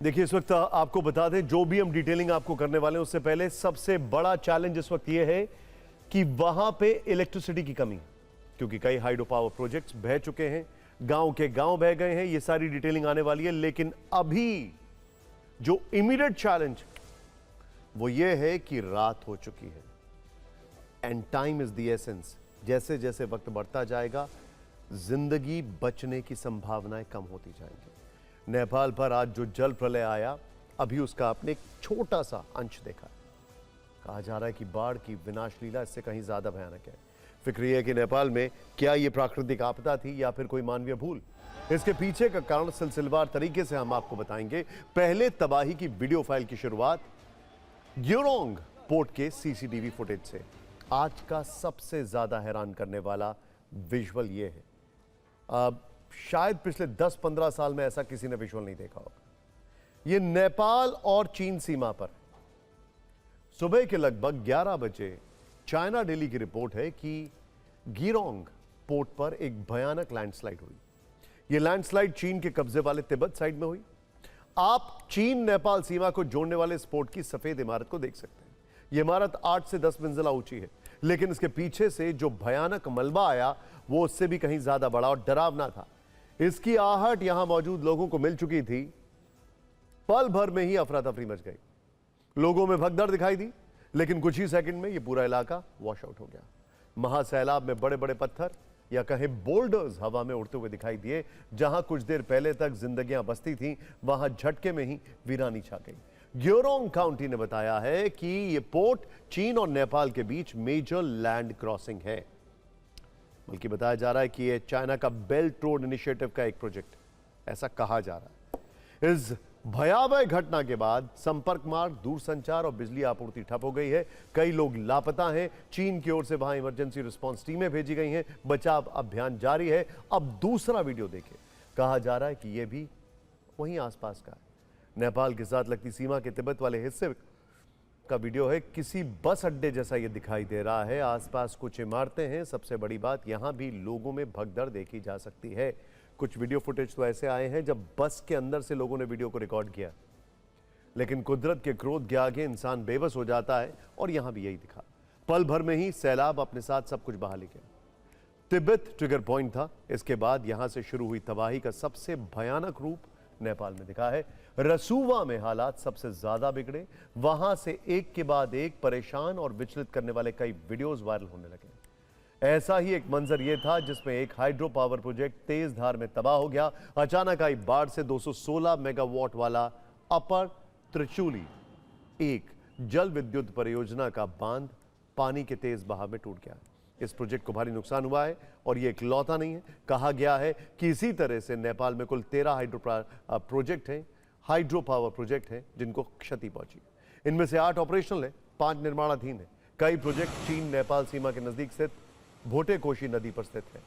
देखिए, इस वक्त आपको बता दें, जो भी हम डिटेलिंग आपको करने वाले हैं उससे पहले सबसे बड़ा चैलेंज इस वक्त यह है कि वहां पे इलेक्ट्रिसिटी की कमी, क्योंकि कई हाइड्रो पावर प्रोजेक्ट्स बह चुके हैं, गांव के गांव बह गए हैं। ये सारी डिटेलिंग आने वाली है, लेकिन अभी जो इमीडिएट चैलेंज वो ये है कि रात हो चुकी है and time is the essence. जैसे जैसे वक्त बढ़ता जाएगा, जिंदगी बचने की संभावनाएं कम होती जाएंगी। नेपाल पर आज जो जल प्रलय आया, अभी उसका आपने एक छोटा सा अंश देखा। कहा जा रहा है कि बाढ़ की विनाश लीला इससे कहीं ज्यादा भयानक है। फिक्र यह है कि नेपाल में क्या ये प्राकृतिक आपदा थी या फिर कोई मानवीय भूल। इसके पीछे का कारण सिलसिलेवार तरीके से हम आपको बताएंगे। पहले तबाही की वीडियो फाइल की शुरुआत ग्योरोंग पोर्ट के सीसीटीवी फुटेज से। आज का सबसे ज्यादा हैरान करने वाला विजुअल ये है, शायद पिछले 10-15 साल में ऐसा किसी ने विजुअल नहीं देखा होगा। ये नेपाल और चीन सीमा पर सुबह के लगभग 11 बजे चाइना डेली की रिपोर्ट है कि गिरोंग पोर्ट पर एक भयानक लैंडस्लाइड हुई। यह लैंडस्लाइड चीन के कब्जे वाले तिब्बत साइड में हुई। आप चीन नेपाल सीमा को जोड़ने वाले इस पोर्ट की सफेद इमारत को देख सकते हैं। यह इमारत 8 से 10 मंजिला ऊंची है, लेकिन इसके पीछे से जो भयानक मलबा आया वो उससे भी कहीं ज्यादा बड़ा और डरावना था। इसकी आहट यहां मौजूद लोगों को मिल चुकी थी। पल भर में ही अफरा तफरी मच गई, लोगों में भगदड़ दिखाई दी, लेकिन कुछ ही सेकंड में यह पूरा इलाका वॉश आउट हो गया। महासैलाब में बड़े बड़े पत्थर या कहें बोल्डर्स हवा में उड़ते हुए दिखाई दिए। जहां कुछ देर पहले तक जिंदगियां बसती थीं, वहां झटके में ही वीरानी छा गई। ग्योरोंग काउंटी ने बताया है कि यह पोर्ट चीन और नेपाल के बीच मेजर लैंड क्रॉसिंग है। बल्कि बताया जा रहा है कि यह चाइना का बेल्ट रोड इनिशिएटिव का एक प्रोजेक्ट, ऐसा कहा जा रहा है। इस भयावह घटना के बाद संपर्क मार्ग, दूरसंचार और बिजली आपूर्ति ठप हो गई है। कई लोग लापता हैं। चीन की ओर से वहां इमरजेंसी रिस्पांस टीमें भेजी गई हैं। बचाव अभियान जारी है। अब दूसरा वीडियो देखें। कहा जा रहा है कि यह भी वहीं आसपास का है, नेपाल के साथ लगती सीमा के तिब्बत वाले हिस्से का वीडियो है। किसी बस अड्डे जैसा यह दिखाई दे रहा है। आसपास कुछ इमारतें हैं। सबसे बड़ी बात, यहां भी लोगों में भगदड़ देखी जा सकती है। कुछ वीडियो फुटेज तो ऐसे आए हैं जब बस के अंदर से लोगों ने वीडियो को रिकॉर्ड किया, लेकिन कुदरत के क्रोध के आगे इंसान बेबस हो जाता है और यहां भी यही दिखा। पल भर में ही सैलाब अपने साथ सब कुछ बहा ले गया। तिब्बत ट्रिगर पॉइंट था। इसके बाद यहां से शुरू हुई तबाही का सबसे भयानक रूप नेपाल में दिखा है। रसूवा में हालात सबसे ज्यादा बिगड़े। वहां से एक के बाद एक परेशान और विचलित करने वाले कई वीडियोस वायरल होने लगे। ऐसा ही एक मंजर यह था जिसमें एक हाइड्रो पावर प्रोजेक्ट तेज धार में तबाह हो गया। अचानक आई बाढ़ से 216 मेगावाट वाला अपर त्रिचुली एक जल विद्युत परियोजना का बांध पानी के तेज बहाव में टूट गया। इस प्रोजेक्ट को भारी नुकसान हुआ है और यह इकलौता नहीं है। कहा गया है कि इसी तरह से नेपाल में कुल 13 हाइड्रो पावर प्रोजेक्ट हैं जिनको क्षति पहुंची। इनमें से 8 ऑपरेशनल है, 5 निर्माणाधीन है। कई प्रोजेक्ट चीन नेपाल सीमा के नजदीक स्थित भोटेकोशी नदी पर स्थित है,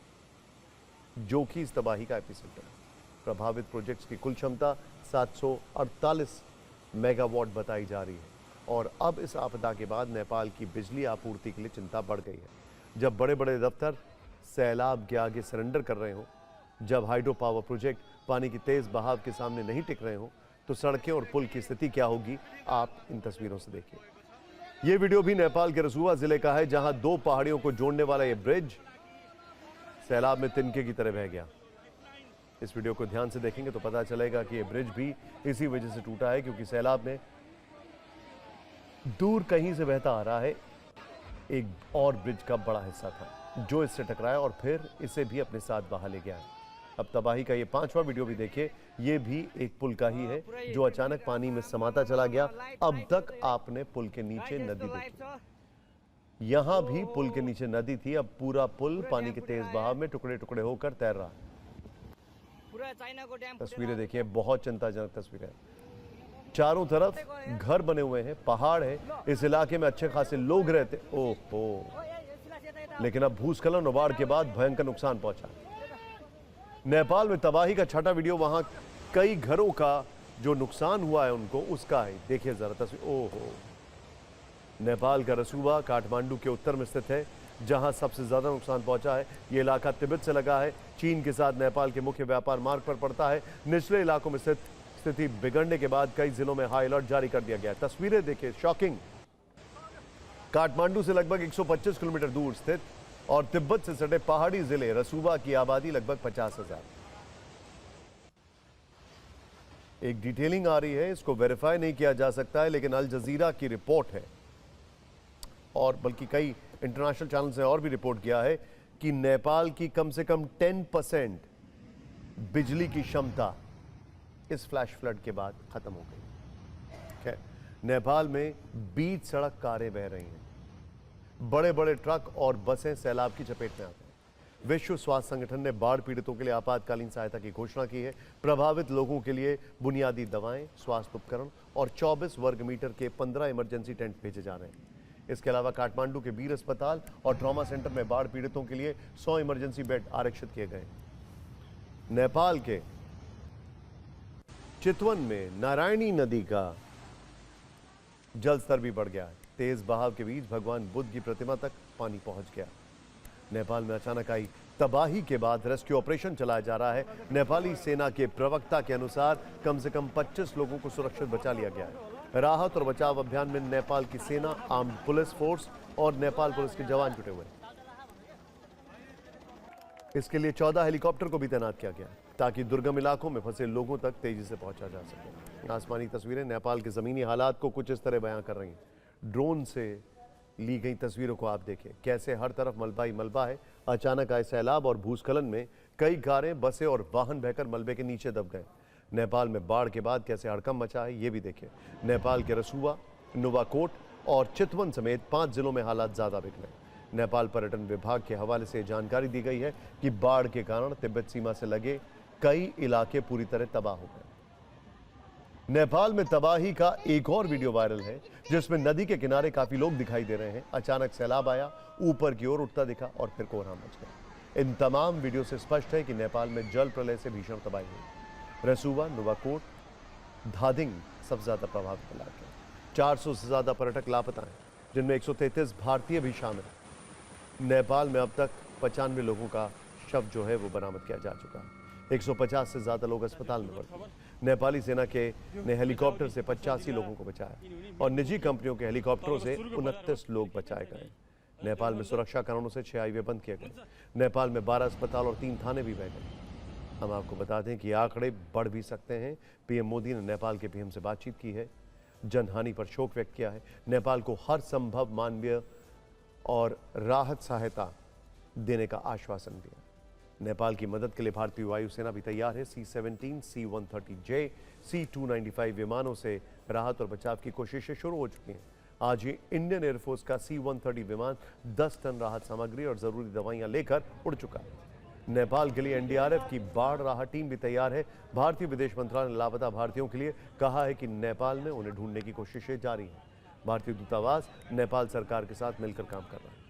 जो कि इस तबाही का एपिसेंटर है। प्रभावित प्रोजेक्ट्स की कुल क्षमता 748 मेगावाट बताई जा रही है और अब इस आपदा के बाद नेपाल की बिजली आपूर्ति के लिए चिंता बढ़ गई है। जब बड़े बड़े दफ्तर सैलाब के आगे सरेंडर कर रहे हो, जब हाइड्रो पावर प्रोजेक्ट पानी की तेज बहाव के सामने नहीं टिक रहे हो, तो सड़कें और पुल की स्थिति क्या होगी, आप इन तस्वीरों से देखिए। यह वीडियो भी नेपाल के रसुवा जिले का है, जहां 2 पहाड़ियों को जोड़ने वाला यह ब्रिज सैलाब में तिनके की तरह बह गया। इस वीडियो को ध्यान से देखेंगे तो पता चलेगा कि यह ब्रिज भी इसी वजह से टूटा है, क्योंकि सैलाब में दूर कहीं से बहता आ रहा है एक और ब्रिज का बड़ा हिस्सा था, जो इससे टकराया और फिर इसे भी अपने साथ बहा ले गया। अब तबाही का ये 5वां वीडियो भी देखिए। ये भी एक पुल का ही है, जो अचानक पानी में समाता चला गया। अब तक आपने पुल के नीचे नदी देखी, यहां भी पुल के नीचे नदी थी। अब पूरा पुल पानी के तेज बहाव में टुकड़े टुकड़े होकर तैर रहा है। तस्वीरें देखिए, बहुत चिंताजनक तस्वीरें हैं। चारों तरफ घर बने हुए हैं, पहाड़ है। इस इलाके में अच्छे खासे लोग रहते। ओहो, लेकिन अब भूस्खलन और बाढ़ के बाद भयंकर नुकसान पहुंचा। नेपाल में तबाही का 6वां वीडियो, वहां कई घरों का जो नुकसान हुआ है उनको, उसका है। देखिए जरा तस्वीर। ओहो, नेपाल का रसुवा काठमांडू के उत्तर में स्थित है, जहां सबसे ज्यादा नुकसान पहुंचा है। यह इलाका तिब्बत से लगा है, चीन के साथ नेपाल के मुख्य व्यापार मार्ग पर पड़ता है। निचले इलाकों में स्थित स्थिति बिगड़ने के बाद कई जिलों में हाई अलर्ट जारी कर दिया गया। तस्वीरें देखिए, शॉकिंग। काठमांडू से लगभग 125 किलोमीटर दूर स्थित और तिब्बत से सटे पहाड़ी जिले रसूबा की आबादी लगभग 50,000। एक डिटेलिंग आ रही है, इसको वेरीफाई नहीं किया जा सकता है, लेकिन अल जजीरा की रिपोर्ट है और बल्कि कई इंटरनेशनल चैनल्स ने और भी रिपोर्ट किया है कि नेपाल की कम से कम 10% बिजली की क्षमता इस फ्लैश फ्लड के बाद खत्म हो गई। नेपाल में बीच सड़क कारें बह रही हैं, बड़े बड़े ट्रक और बसें सैलाब की चपेट में आते हैं। विश्व स्वास्थ्य संगठन ने बाढ़ पीड़ितों के लिए आपातकालीन सहायता की घोषणा की है। प्रभावित लोगों के लिए बुनियादी दवाएं, स्वास्थ्य उपकरण और 24 वर्ग मीटर के 15 इमरजेंसी टेंट भेजे जा रहे हैं। इसके अलावा काठमांडू के वीर अस्पताल और ट्रॉमा सेंटर में बाढ़ पीड़ितों के लिए 100 इमरजेंसी बेड आरक्षित किए गए। नेपाल के चितवन में नारायणी नदी का जलस्तर भी बढ़ गया है। तेज बहाव के बीच भगवान बुद्ध की प्रतिमा तक पानी पहुंच गया। नेपाल में अचानक आई तबाही के बाद रेस्क्यू ऑपरेशन चलाया जा रहा है। नेपाली सेना के प्रवक्ता के अनुसार कम से कम 25 लोगों को सुरक्षित बचा लिया गया है। राहत और बचाव अभियान में नेपाल की सेना, आर्म्ड पुलिस फोर्स और नेपाल पुलिस के जवान जुटे हुए हैं। इसके लिए 14 हेलीकॉप्टर को भी तैनात किया गया है ताकि दुर्गम इलाकों में फंसे लोगों तक तेजी से पहुंचा जा सके। आसमानी तस्वीरें नेपाल के जमीनी हालात को कुछ इस तरह बयां कर रही हैं। ड्रोन से ली गई तस्वीरों को आप देखें, कैसे हर तरफ मलबा ही मलबा है। अचानक आए सैलाब और भूस्खलन में कई कारें, बसें और वाहन बहकर मलबे के नीचे दब गए। नेपाल में बाढ़ के बाद कैसे हड़कंप मचा है, ये भी देखिए। नेपाल के रसूआ, नुवाकोट और चितवन समेत 5 जिलों में हालात ज्यादा बिगड़े। नेपाल पर्यटन विभाग के हवाले से जानकारी दी गई है कि बाढ़ के कारण तिब्बत सीमा से लगे कई इलाके पूरी तरह तबाह हो गए। नेपाल में तबाही का एक और वीडियो वायरल है जिसमें नदी के किनारे काफी लोग दिखाई दे रहे हैं। अचानक सैलाब आया, ऊपर की ओर उठता दिखा और फिर कोहराम मच गया। इन तमाम वीडियो से स्पष्ट है कि नेपाल में जल प्रलय से भीषण तबाही हुई। रसूवा, नुवाकोट, धादिंग सबसे ज्यादा प्रभावित इलाके। 400 से ज्यादा पर्यटक लापता हैं, जिनमें 133 भारतीय भी शामिल हैं। नेपाल में अब तक 95 लोगों का शव जो है वो बरामद किया जा चुका है। 150 से ज्यादा लोग अस्पताल में भर्ती। नेपाली सेना ने हेलीकॉप्टर से 85 लोगों को बचाया और निजी कंपनियों के हेलीकॉप्टरों से 29 लोग बचाए गए। नेपाल में सुरक्षा कारणों से 6 हाईवे बंद किए गए। नेपाल में 12 अस्पताल और 3 थाने भी बह गए। हम आपको बता दें कि आंकड़े बढ़ भी सकते हैं। पीएम मोदी ने नेपाल के पीएम से बातचीत की है, जनहानि पर शोक व्यक्त किया है, नेपाल को हर संभव मानवीय और राहत सहायता देने का आश्वासन दिया। नेपाल की मदद के लिए भारतीय वायुसेना भी तैयार है। C-17, C-130J, C-295 विमानों से राहत और बचाव की कोशिशें शुरू हो चुकी हैं। आज ही इंडियन एयरफोर्स का C-130 विमान 10 टन राहत सामग्री और जरूरी दवाइयां लेकर उड़ चुका है। नेपाल के लिए एनडीआरएफ की बाढ़ राहत टीम भी तैयार है। भारतीय विदेश मंत्रालय ने लापता भारतीयों के लिए कहा है कि नेपाल में उन्हें ढूंढने की कोशिशें जारी हैं। भारतीय दूतावास नेपाल सरकार के साथ मिलकर काम कर रहा है।